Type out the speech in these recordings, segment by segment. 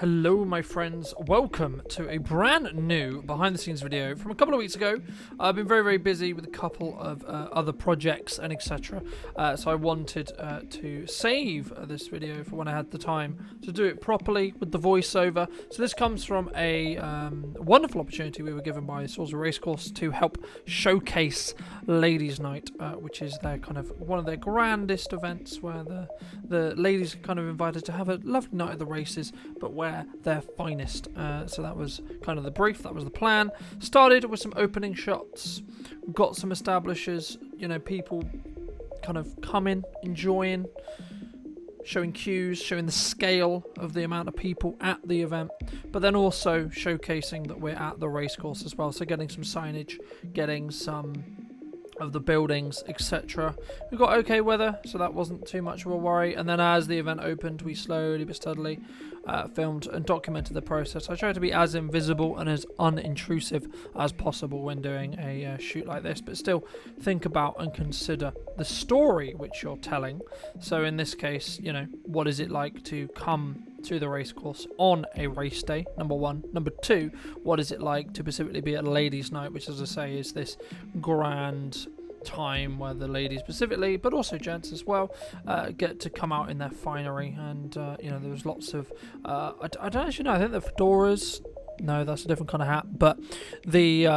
Hello my friends, welcome to a brand new behind the scenes video from a couple of weeks ago. I've been very busy with a couple of other projects and etc. So I wanted to save this video for when I had the time to do it properly with the voiceover. So this comes from a wonderful opportunity we were given by Salisbury Racecourse to help showcase Ladies Night, which is their kind of one of their grandest events where the ladies are kind of invited to have a lovely night at the races, but where their finest. So that was kind of the brief, that was the plan. Started with some opening shots, got some establishers, people kind of coming, enjoying, showing cues, showing the scale of the amount of people at the event, but then also showcasing that we're at the racecourse as well. So getting some signage, getting some of the buildings, etc. We got okay weather, so that wasn't too much of a worry. And then as the event opened, we slowly but steadily filmed and documented the process. I tried to be as invisible and as unintrusive as possible when doing a shoot like this, but still think about and consider the story which you're telling. So in this case, what is it like to come to the racecourse on a race day, number one. Number two, what is it like to specifically be at Ladies Night, which, as I say, is this grand time where the ladies specifically, but also gents as well, get to come out in their finery. And there was lots of I don't actually know, I think the fedoras, no, that's a different kind of hat, but the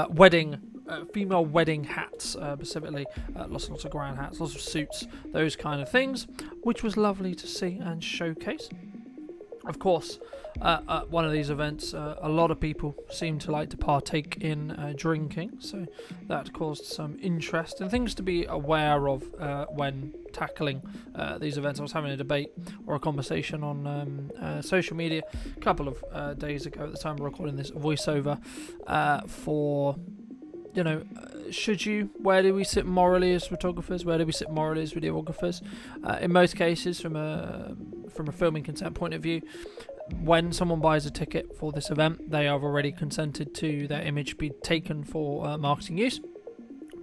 female wedding hats, specifically, lots of grand hats, lots of suits, those kind of things, which was lovely to see and showcase. Of course, at one of these events, a lot of people seem to like to partake in drinking, so that caused some interest and things to be aware of when tackling these events. I was having a debate or a conversation on social media a couple of days ago at the time of recording this voiceover for... where do we sit morally as photographers? Where do we sit morally as videographers? In most cases, from a filming consent point of view, when someone buys a ticket for this event, they have already consented to their image be taken for marketing use.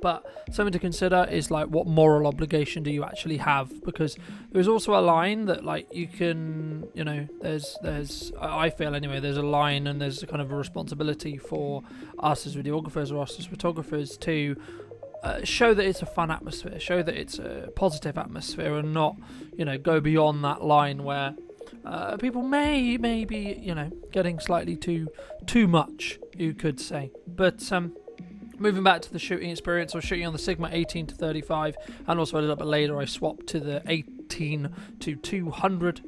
But something to consider is what moral obligation do you actually have? Because there's also a line that you can, there's I feel anyway, there's a line and there's a kind of a responsibility for us as videographers or us as photographers to show that it's a fun atmosphere, show that it's a positive atmosphere, and not, go beyond that line where people may be, getting slightly too much, you could say. But moving back to the shooting experience, I was shooting on the Sigma 18 to 35, and also a little bit later I swapped to the 18 to 200,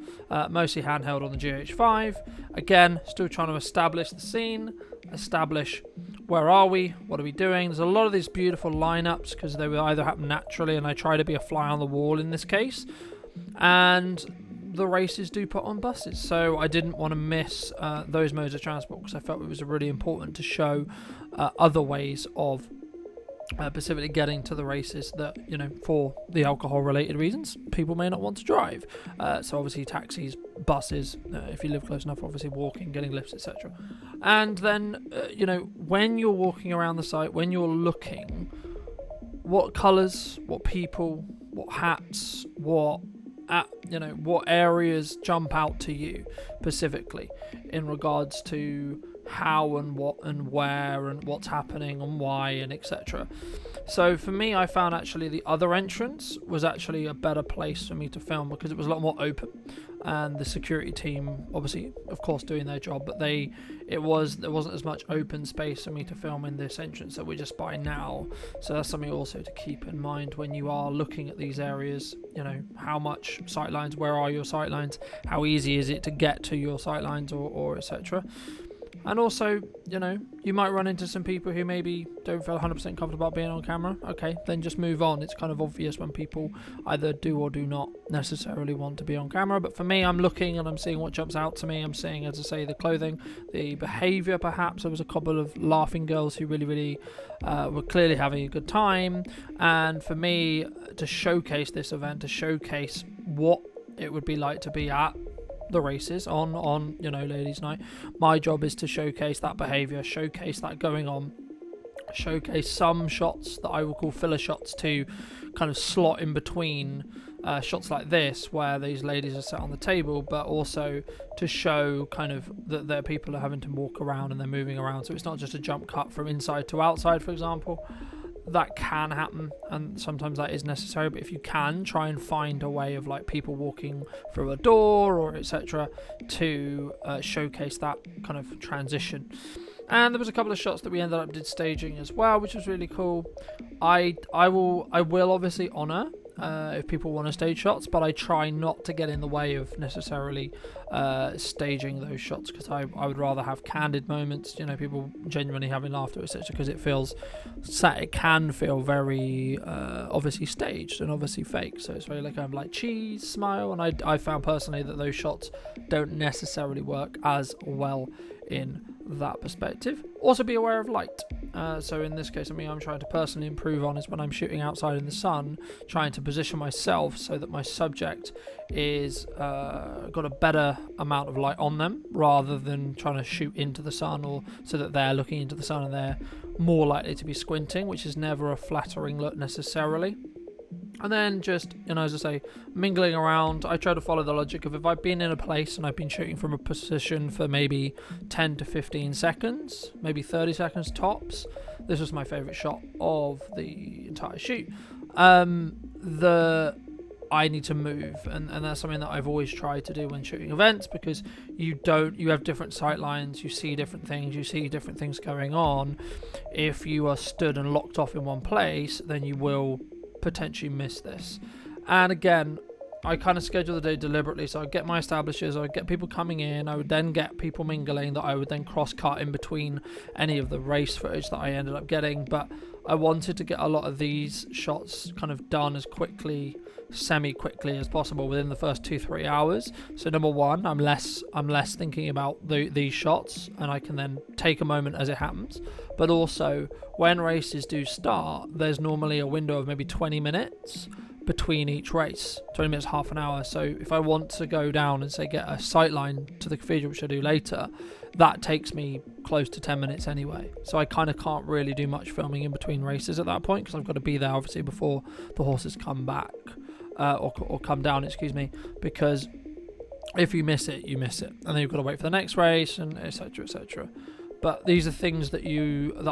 mostly handheld on the GH5. Again, still trying to establish the scene, establish where are we, what are we doing. There's a lot of these beautiful lineups because they will either happen naturally, and I try to be a fly on the wall in this case, and the races do put on buses, so I didn't want to miss those modes of transport because I felt it was really important to show other ways of specifically getting to the races that, for the alcohol related reasons, people may not want to drive. So obviously taxis, buses, if you live close enough, obviously walking, getting lifts, etc. And then, when you're walking around the site, when you're looking, what colours, what people, what hats, what areas jump out to you specifically in regards to how and what and where and what's happening and why and etc. So for me, I found actually the other entrance was actually a better place for me to film because it was a lot more open, and the security team obviously, of course, doing their job, but there wasn't as much open space for me to film in this entrance that we're just by now. So that's something also to keep in mind when you are looking at these areas. How much sightlines, where are your sightlines, how easy is it to get to your sightlines or etc. And also, you might run into some people who maybe don't feel 100% comfortable about being on camera. Okay, then just move on. It's kind of obvious when people either do or do not necessarily want to be on camera. But for me, I'm looking and I'm seeing what jumps out to me. I'm seeing, as I say, the clothing, the behaviour perhaps. There was a couple of laughing girls who really were clearly having a good time. And for me, to showcase this event, to showcase what it would be like to be at the races on Ladies Night, my job is to showcase that behaviour, showcase that going on, showcase some shots that I will call filler shots to kind of slot in between shots like this where these ladies are sat on the table, but also to show kind of that their people are having to walk around and they're moving around, so it's not just a jump cut from inside to outside, for example. That can happen, and sometimes that is necessary, but if you can, try and find a way of like people walking through a door or etc. to showcase that kind of transition. And there was a couple of shots that we ended up did staging as well, which was really cool. I will obviously honour if people want to stage shots, but I try not to get in the way of necessarily staging those shots, because I would rather have candid moments, you know, people genuinely having laughter, etc., because it can feel very obviously staged and obviously fake, so it's very like I'm like cheese smile, and I found personally that those shots don't necessarily work as well in that perspective. Also be aware of light. So in this case, something I'm trying to personally improve on is when I'm shooting outside in the sun, trying to position myself so that my subject is got a better amount of light on them, rather than trying to shoot into the sun, or so that they're looking into the sun and they're more likely to be squinting, which is never a flattering look necessarily. And then just, you know, as I say, mingling around. I try to follow the logic of if I've been in a place and I've been shooting from a position for maybe 10 to 15 seconds, maybe 30 seconds tops. This was my favourite shot of the entire shoot. I need to move, and that's something that I've always tried to do when shooting events, because you have different sight lines, you see different things going on. If you are stood and locked off in one place, then you will potentially miss this. And again, I kind of schedule the day deliberately, so I'd get my establishers, I'd get people coming in, I would then get people mingling that I would then cross cut in between any of the race footage that I ended up getting. But I wanted to get a lot of these shots kind of done as semi-quickly as possible within the first 2-3 hours. So number one, I'm less thinking about these shots, and I can then take a moment as it happens. But also, when races do start, there's normally a window of maybe 20 minutes between each race, 20 minutes, half an hour. So if I want to go down and say get a sight line to the cathedral, which I do later, that takes me close to 10 minutes anyway. So I kind of can't really do much filming in between races at that point, because I've got to be there obviously before the horses come back or come down, excuse me, because if you miss it, you miss it, and then you've got to wait for the next race, and etc, etc. But these are things that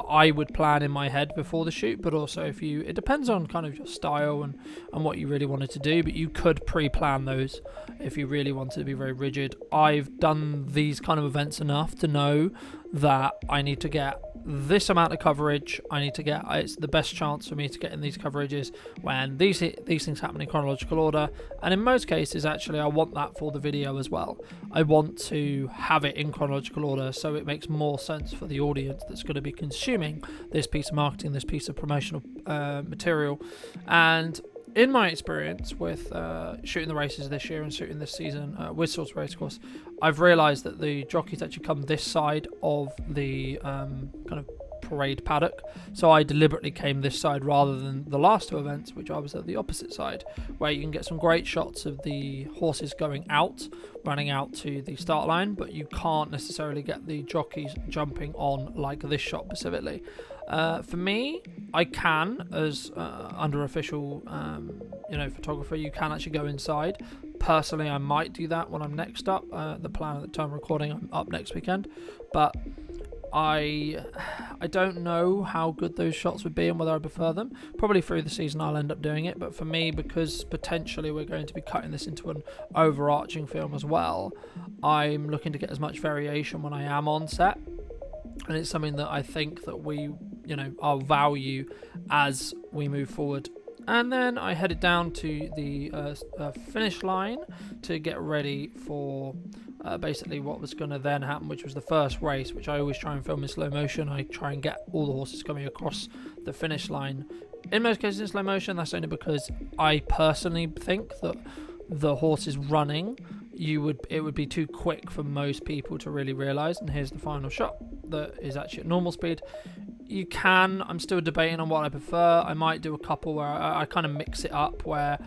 I would plan in my head before the shoot. But also, it depends on kind of your style and what you really wanted to do. But you could pre-plan those if you really wanted to be very rigid. I've done these kind of events enough to know that I need to get this amount of coverage. It's the best chance for me to get in these coverages when these things happen in chronological order. And in most cases, actually, I want that for the video as well. I want to have it in chronological order, so it makes more sense for the audience that's going to be consuming this piece of marketing, this piece of promotional material. And in my experience with shooting the races this year and shooting this season with Salisbury Racecourse, I've realised that the jockeys actually come this side of the kind of parade paddock. So I deliberately came this side rather than the last two events, which I was at the opposite side, where you can get some great shots of the horses going out, running out to the start line, but you can't necessarily get the jockeys jumping on like this shot specifically. For me, I can, as under official photographer, you can actually go inside. Personally, I might do that when I'm next up. The plan at the time of recording, I'm up next weekend, but I don't know how good those shots would be and whether I prefer them. Probably through the season I'll end up doing it, but for me, because potentially we're going to be cutting this into an overarching film as well, I'm looking to get as much variation when I am on set. And it's something that I think that I'll value as we move forward. And then I headed down to the finish line to get ready for basically what was going to then happen, which was the first race, which I always try and film in slow motion. I try and get all the horses coming across the finish line. In most cases in slow motion, that's only because I personally think that the horses running, it would be too quick for most people to really realise. And here's the final shot that is actually at normal speed. I'm still debating on what I prefer. I might do a couple where I kind of mix it up, where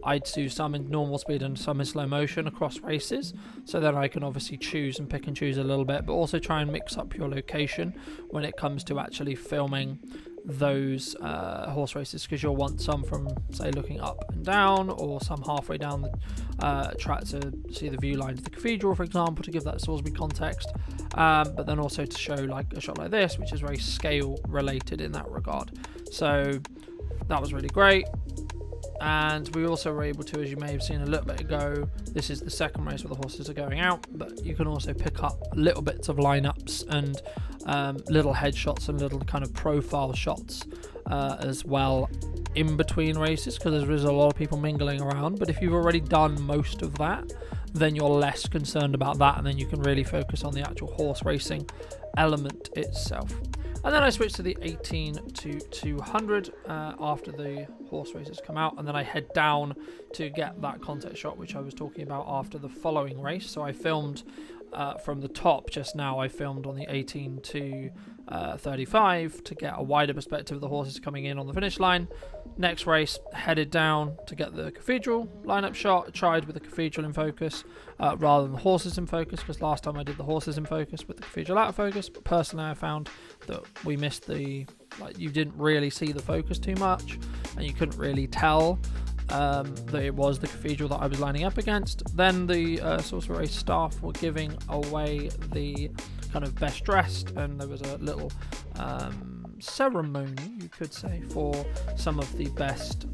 I'd do some in normal speed and some in slow motion across races, so then I can obviously choose and pick and choose a little bit, but also try and mix up your location when it comes to actually filming those horse races, because you'll want some from, say, looking up and down, or some halfway down the track to see the view line to the cathedral, for example, to give that Salisbury context, but then also to show like a shot like this, which is very scale related in that regard. So that was really great. And we also were able to, as you may have seen a little bit ago, this is the second race where the horses are going out, but you can also pick up little bits of lineups and little headshots and little kind of profile shots as well in between races, because there is a lot of people mingling around. But if you've already done most of that, then you're less concerned about that, and then you can really focus on the actual horse racing element itself. And then I switched to the 18 to 200 after the horse races come out, and then I head down to get that context shot which I was talking about after the following race. So I filmed from the top just now. I filmed on the 18 to 35 to get a wider perspective of the horses coming in on the finish line. Next race, headed down to get the cathedral lineup shot. Tried with the cathedral in focus rather than the horses in focus, because last time I did the horses in focus with the cathedral out of focus. But personally, I found that we missed the, like, you didn't really see the focus too much, and you couldn't really tell that it was the cathedral that I was lining up against. Then the Salisbury Race staff were giving away the kind of best dressed, and there was a little ceremony, you could say, for some of the best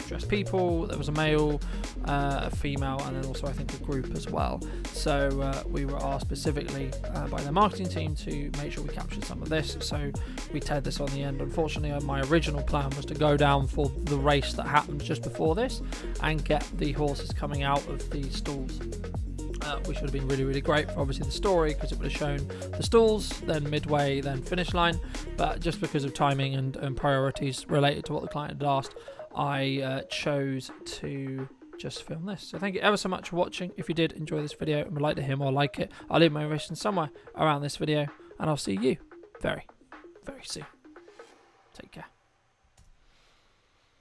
dressed people. There was a male, a female, and then also I think a group as well. So we were asked specifically by their marketing team to make sure we captured some of this, so we tagged this on the end. Unfortunately, my original plan was to go down for the race that happened just before this and get the horses coming out of the stalls, which would have been really, really great for obviously the story, because it would have shown the stalls, then midway, then finish line. But just because of timing and priorities related to what the client had asked, I chose to just film this. So thank you ever so much for watching. If you did enjoy this video and would like to hear more like it, I'll leave my information somewhere around this video, and I'll see you very, very soon. Take care.